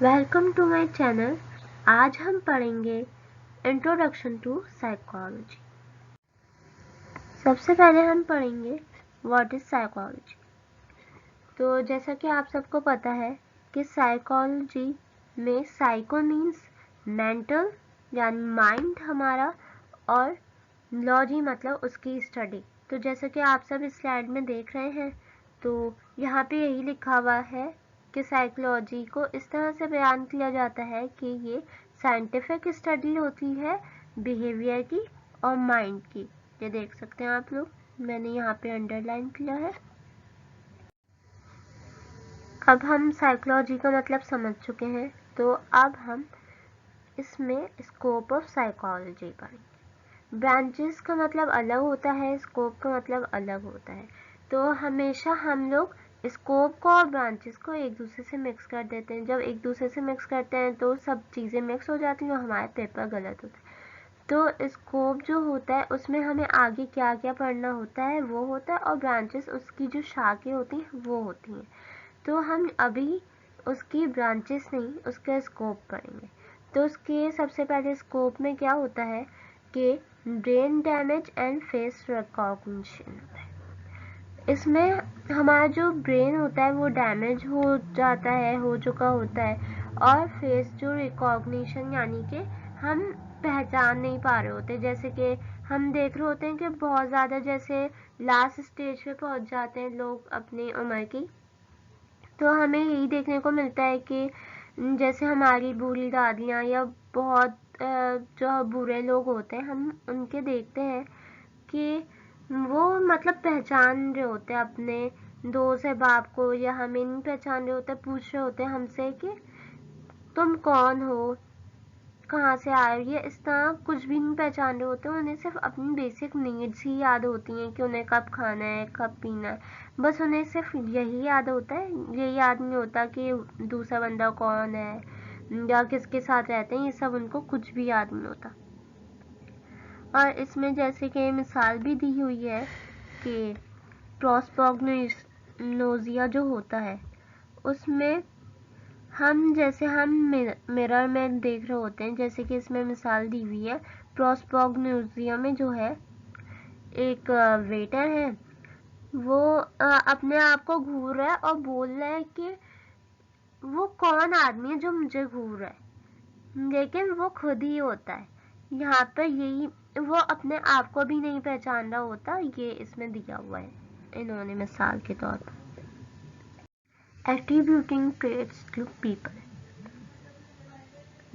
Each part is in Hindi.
Welcome to my channel. आज हम पढ़ेंगे इंट्रोडक्शन टू साइकोलॉजी। सबसे पहले हम पढ़ेंगे व्हाट इज साइकोलॉजी। तो जैसा कि आप सबको पता है कि साइकोलॉजी में साइको मीन्स मेंटल यानी माइंड हमारा, और लॉजी मतलब उसकी स्टडी। तो जैसा कि आप सब इस स्लाइड में देख रहे हैं, तो यहाँ पे यही लिखा हुआ है कि साइकोलॉजी को इस तरह से बयान किया जाता है कि ये साइंटिफिक स्टडी होती है बिहेवियर की और माइंड की। ये देख सकते हैं आप लोग, मैंने यहाँ पे अंडरलाइन किया है। अब हम साइकोलॉजी का मतलब समझ चुके हैं, तो अब हम इसमें स्कोप ऑफ साइकोलॉजी पढ़ेंगे। ब्रांचेस का मतलब अलग होता है, स्कोप का मतलब अलग होता है। तो हमेशा हम लोग स्कोप को और ब्रांचेस को एक दूसरे से मिक्स कर देते हैं। जब एक दूसरे से मिक्स करते हैं तो सब चीज़ें मिक्स हो जाती हैं और हमारा पेपर गलत होता है। तो स्कोप जो होता है उसमें हमें आगे क्या क्या पढ़ना होता है वो होता है, और ब्रांचेस उसकी जो शाखें होती हैं वो होती हैं। तो हम अभी उसकी ब्रांचेस नहीं, उसका स्कोप पढ़ेंगे। तो उसके सबसे पहले स्कोप में क्या होता है कि brain damage and face recognition होता है। इसमें हमारा जो ब्रेन होता है वो डैमेज हो जाता है, हो चुका होता है, और फेस जो रिकॉग्निशन यानी कि हम पहचान नहीं पा रहे होते। जैसे कि हम देख रहे होते हैं कि बहुत ज़्यादा जैसे लास्ट स्टेज पे पहुंच जाते हैं लोग अपनी उम्र की, तो हमें यही देखने को मिलता है कि जैसे हमारी बूढ़ी दादियाँ या बहुत जो बुरे लोग होते हैं, हम उनके देखते हैं कि वो मतलब पहचान रहे होते हैं अपने दोस्त है बाप को, या हमें नहीं पहचान रहे होते, पूछ रहे होते हैं हमसे कि तुम कौन हो, कहाँ से आए हो। ये इस तरह कुछ भी नहीं पहचान रहे होते, उन्हें सिर्फ अपनी बेसिक नीड्स ही याद होती हैं कि उन्हें कब खाना है, कब पीना है। बस उन्हें सिर्फ यही याद होता है, ये याद नहीं होता कि दूसरा बंदा कौन है या किसके साथ रहते हैं। ये सब उनको कुछ भी याद नहीं होता। और इसमें जैसे कि मिसाल भी दी हुई है कि प्रोस्पोग्नोसिया जो होता है उसमें हम जैसे हम मिरर में देख रहे होते हैं, जैसे कि इसमें मिसाल दी हुई है। प्रोस्पोग्नोसिया में जो है एक वेटर है, वो अपने आप को घूर रहा है और बोल रहा है कि वो कौन आदमी है जो मुझे घूर रहा है, लेकिन वो खुद ही होता है। यहाँ पर यही, वो अपने आप को भी नहीं पहचान रहा होता। ये इसमें दिया हुआ है इन्होंने मिसाल के तौर पर। एट्रीब्यूटिंग ट्रेट्स टू पीपल,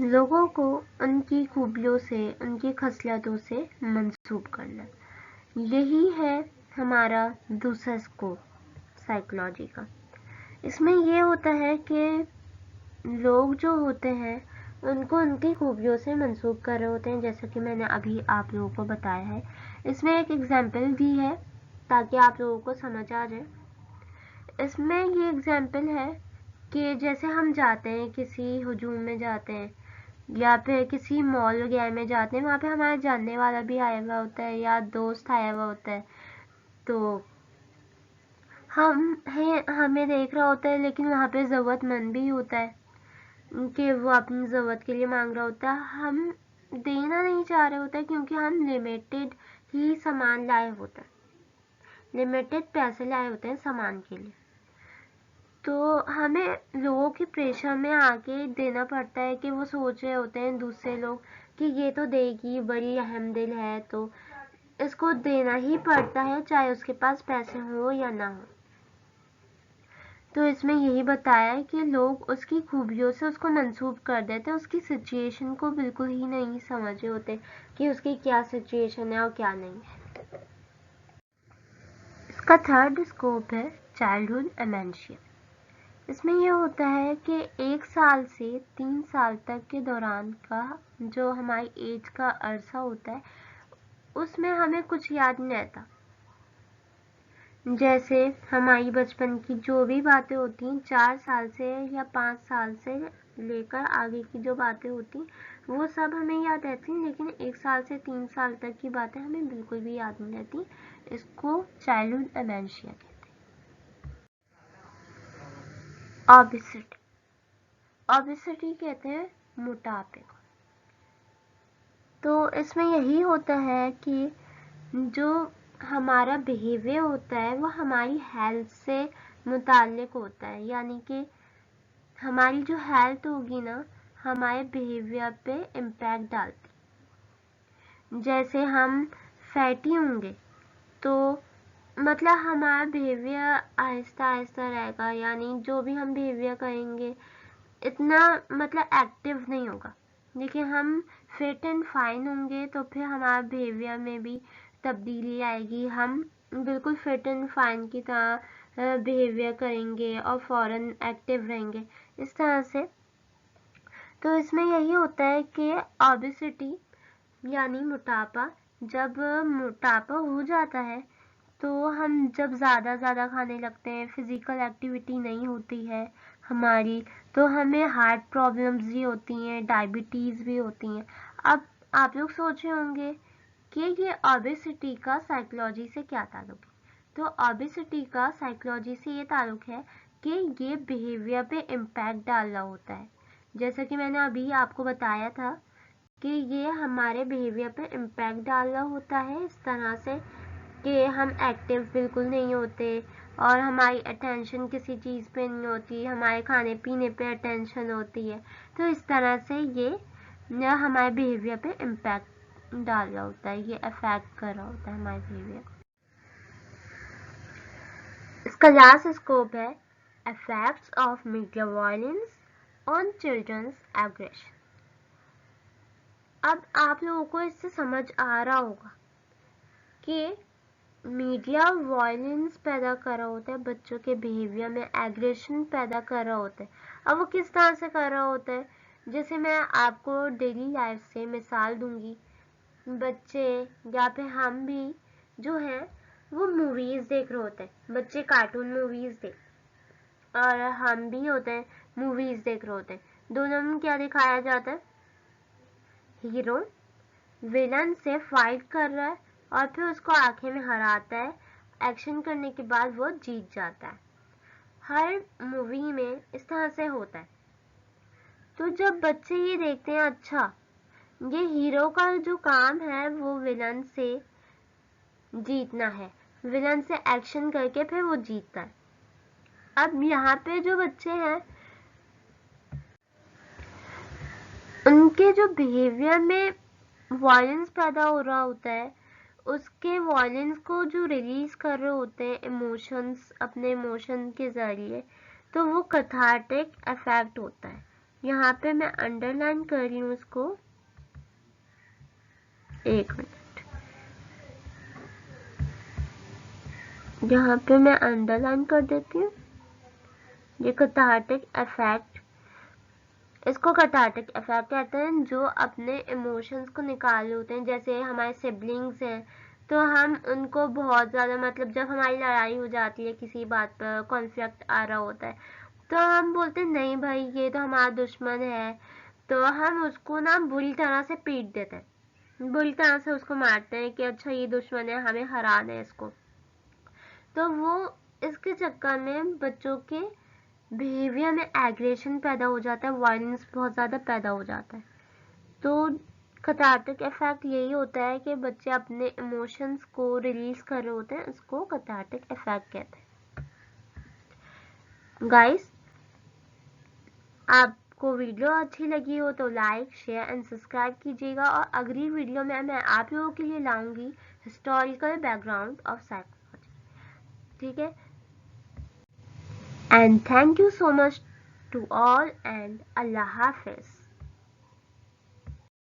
लोगों को उनकी खूबियों से, उनकी खसलतों से मंसूब करना, यही है हमारा दूसरा स्कोप साइकोलॉजी का। इसमें ये होता है कि लोग जो होते हैं उनको उनकी खूबियों से मंसूब कर रहे होते हैं, जैसा कि मैंने अभी आप लोगों को बताया है। इसमें एक एग्जाम्पल दी है ताकि आप लोगों को समझ आ जाए। इसमें ये एग्जाम्पल है कि जैसे हम जाते हैं किसी हुजूम में जाते हैं, या फिर किसी मॉल वगैरह में जाते हैं, वहाँ पे हमारा जानने वाला भी आया हुआ होता है या दोस्त आया हुआ होता है, तो हमें देख रहा होता है, लेकिन वहाँ पे ज़रूरतमंद भी होता है कि वो अपनी ज़रूरत के लिए मांग रहा होता है। हम देना नहीं चाह रहे होते क्योंकि हम लिमिटेड ही सामान लाए होते हैं, लिमिटेड पैसे लाए होते हैं सामान के लिए। तो हमें लोगों की प्रेशर में आके देना पड़ता है कि वो सोच रहे होते हैं दूसरे लोग कि ये तो देगी, बड़ी अहम दिल है, तो इसको देना ही पड़ता है चाहे उसके पास पैसे हो या ना हो। तो इसमें यही बताया है कि लोग उसकी खूबियों से उसको मंसूब कर देते हैं, उसकी सिचुएशन को बिल्कुल ही नहीं समझ रहे होते कि उसकी क्या सिचुएशन है और क्या नहीं है। इसका थर्ड स्कोप है चाइल्डहुड एमेंशिया। इसमें यह होता है कि 1 साल से 3 साल तक के दौरान का जो हमारी एज का अरसा होता है उसमें हमें कुछ याद नहीं रहता। जैसे हमारी बचपन की जो भी बातें होती हैं, 4 साल से या 5 साल से लेकर आगे की जो बातें होती हैं वो सब हमें याद रहती हैं, लेकिन 1 साल से 3 साल तक की बातें हमें बिल्कुल भी याद नहीं रहती। इसको चाइल्डहुड एमेंशिया कहते हैं। ओबेसिटी, ओबेसिटी कहते हैं मोटापे को। तो इसमें यही होता है कि जो हमारा बिहेवियर होता है वो हमारी हेल्थ से मुताल्लिक होता है, यानी कि हमारी जो हेल्थ होगी ना हमारे बिहेवियर पे इम्पैक्ट डालती। जैसे हम फैटी होंगे तो मतलब हमारा बिहेवियर आहिस्ता आहिस्ता रहेगा, यानी जो भी हम बिहेवियर करेंगे इतना मतलब एक्टिव नहीं होगा। लेकिन हम फिट एंड फाइन होंगे तो फिर हमारा बिहेवियर में भी तब्दीली आएगी, हम बिल्कुल फिट एंड फाइन की तरह बिहेवियर करेंगे और फ़ौरन एक्टिव रहेंगे इस तरह से। तो इसमें यही होता है कि ओबेसिटी यानी मोटापा, जब मोटापा हो जाता है तो हम जब ज़्यादा खाने लगते हैं, फिज़िकल एक्टिविटी नहीं होती है हमारी, तो हमें हार्ट प्रॉब्लम्स भी होती हैं, डायबिटीज़ भी होती हैं। अब आप लोग सोच रहे होंगे कि ये ओबेसिटी का साइकोलॉजी से क्या ताल्लुक है। तो ओबेसिटी का साइकोलॉजी से ये ताल्लुक है कि ये बिहेवियर पे इम्पैक्ट डाल रहा होता है। जैसा कि मैंने अभी आपको बताया था कि ये हमारे बिहेवियर पे इम्पैक्ट डाल रहा होता है इस तरह से कि हम एक्टिव बिल्कुल नहीं होते और हमारी अटेंशन किसी चीज़ पे नहीं होती, हमारे खाने पीने पे अटेंशन होती है। तो इस तरह से ये हमारे बिहेवियर पे इम्पैक्ट डाल रहा होता है, ये अफेक्ट कर रहा होता है हमारे बिहेवियर को। इसका लास्ट स्कोप है effects of media violence on childrens aggression. अब आप लोगों को इससे समझ आ रहा होगा कि मीडिया वायलेंस पैदा कर रहा होता है, बच्चों के बिहेवियर में एग्रेशन पैदा कर रहा होता है। अब वो किस तरह से कर रहा होता है, जैसे मैं आपको डेली लाइफ से मिसाल दूंगी। बच्चे या फिर हम भी जो है वो मूवीज़ देख रहे होते हैं, बच्चे कार्टून मूवीज़ देख और हम भी होते हैं मूवीज़ देख रहे होते हैं। दोनों में क्या दिखाया जाता है, हीरो विलन से फाइट कर रहा है और फिर उसको आखिर में हराता है, एक्शन करने के बाद वो जीत जाता है। हर मूवी में इस तरह से होता है। तो जब बच्चे ये देखते हैं अच्छा ये हीरो का जो काम है वो विलन से जीतना है, विलन से एक्शन करके फिर वो जीतता है। अब यहाँ पे जो बच्चे हैं उनके जो बिहेवियर में वायलेंस पैदा हो रहा होता है, उसके वायलेंस को जो रिलीज कर रहे होते हैं इमोशंस, अपने इमोशन के जरिए, तो वो कैथार्टिक इफेक्ट होता है। यहाँ पे मैं अंडरलाइन कर रही हूँ इसको, एक मिनट, यहाँ पे मैं अंडरलाइन कर देती हूँ ये कैथार्टिक इफेक्ट। इसको कैथार्टिक इफेक्ट कहते हैं, जो अपने इमोशंस को निकाल रहे होते हैं। जैसे हमारे सिबलिंग्स हैं तो हम उनको बहुत ज़्यादा मतलब जब हमारी लड़ाई हो जाती है किसी बात पर, कॉन्फ्लिक्ट आ रहा होता है, तो हम बोलते हैं नहीं भाई ये तो हमारा दुश्मन है, तो हम उसको ना बुरी तरह से पीट देते हैं, बुरी तरह से उसको मारते हैं कि अच्छा ये दुश्मन है, हमें हराना है इसको। तो वो इसके चक्कर में बच्चों के बिहेवियर में एग्रेशन पैदा हो जाता है, वायलेंस बहुत ज़्यादा पैदा हो जाता है। तो कैथार्टिक इफेक्ट यही होता है कि बच्चे अपने इमोशंस को रिलीज कर रहे होते हैं, उसको कैथार्टिक इफेक्ट कहते हैं। गाइस, आपको वीडियो अच्छी लगी हो तो लाइक शेयर एंड सब्सक्राइब कीजिएगा, और अगली वीडियो में मैं आप लोगों के लिए लाऊंगी हिस्टोरिकल बैकग्राउंड ऑफ साइकोलॉजी। ठीक है, and thank you so much to all and अल्लाह हाफिज।